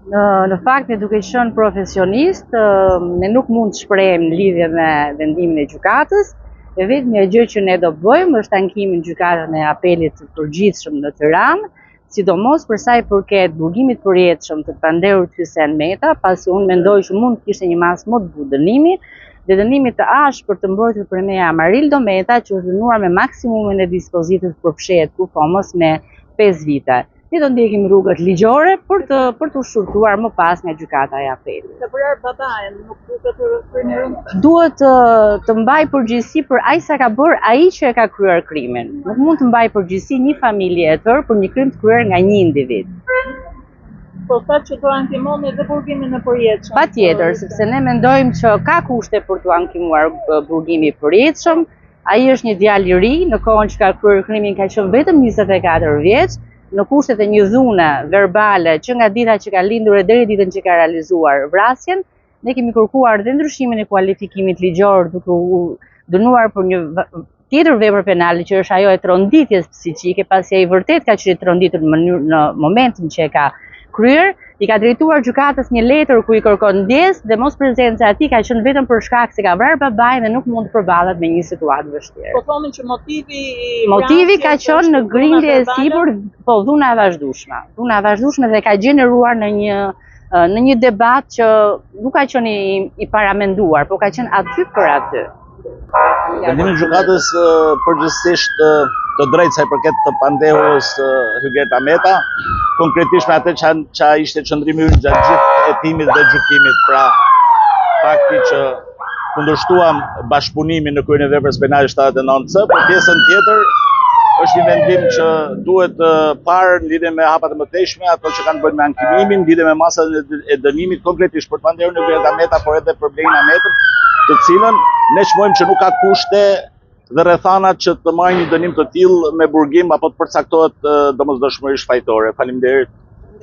Në fakt, ne duke qenë profesionist, ne nuk mund të shprehim në lidhje me vendimin e gjykatës. E vetmja gjë që ne do bëjmë është ankimin në gjykatën e apelit të përgjithshëm në Tiranë, sidomos për sa i përket burgimit përjetshëm të pandehurit Hysen Meta, pasi unë mendoj që mund të kishte një masë më të butë dënimi, dhe dënimi të ashpër për të mbrojtur premja Amarildo Meta, që është dënuar me maksimumin e dispozitës për fshehet kufomës me 5 vite. Ne do ndjekim rrugët ligjore për të shurtuar më pas nga gjykata e apelit. Të përjar babajen, nuk duhet të kryenërën? Duhet të mbaj përgjegjësi për aq sa ka bërë ai që e ka kryer krimin. Nuk mund të mbaj përgjegjësi një familje e tërë për një krim të kryer nga një individ. Po thatë që do ankimoni edhe burgimin e përjetshëm. Patjetër, sepse ne mendojmë që ka kushte për të ankimuar burgimi i përjetshëm. Ai është një djalë i ri, në kohën që ka kryer krimin ka qenë vetëm 24 vjeç. Në kushtet e një dhune verbale që nga dita që ka lindur e deri ditën që ka realizuar vrasjen, ne kemi kërkuar dhe ndryshimin e kualifikimit ligjor duke u dënuar për një tjetër vepër penale që është ajo e tronditjes psiqike, pasi ai vërtet ka qenë tronditur në momentin që e ka kryer. I ka drejtuar gjykatës një letër ku i kërkon ndjesë dhe mos prezenca e tij ka qenë vetëm për shkak se ka vrarë babain dhe nuk mund të përballet me një situatë vështirë. Po thonin që motivi ka qenë në grindje e sipër, po dhuna e vazhdueshme. Dhuna e vazhdueshme dhe ka gjeneruar në një debat që nuk ka qenë i paramenduar, por ka qenë aty për aty. Vendimi i gjykatës përgjithsisht të drejtë sa i përket të pandehurës Hysen Meta, konkretisht me atë që ishte qëndrimi ynë gjatë gjithë hetimit dhe gjykimit, pra fakti që kundërshtuam bashkëpunimin në kryen e veprës penale 79C, por pjesën tjetër është një vendim që duhet parë në lidhje me hapat e mëtejshme, ato që kanë bënë me ankimimin, lidhje me masën e dënimit, konkretisht për pandehurën e Hysen Meta, por edhe për Blerina Metën, të cilën ne shmojmë që nuk ka kushte dhe rrethanat që të marrë një dënim të tillë me burgim apo të përcaktohet domosdoshmërisht fajtore. Faleminderit.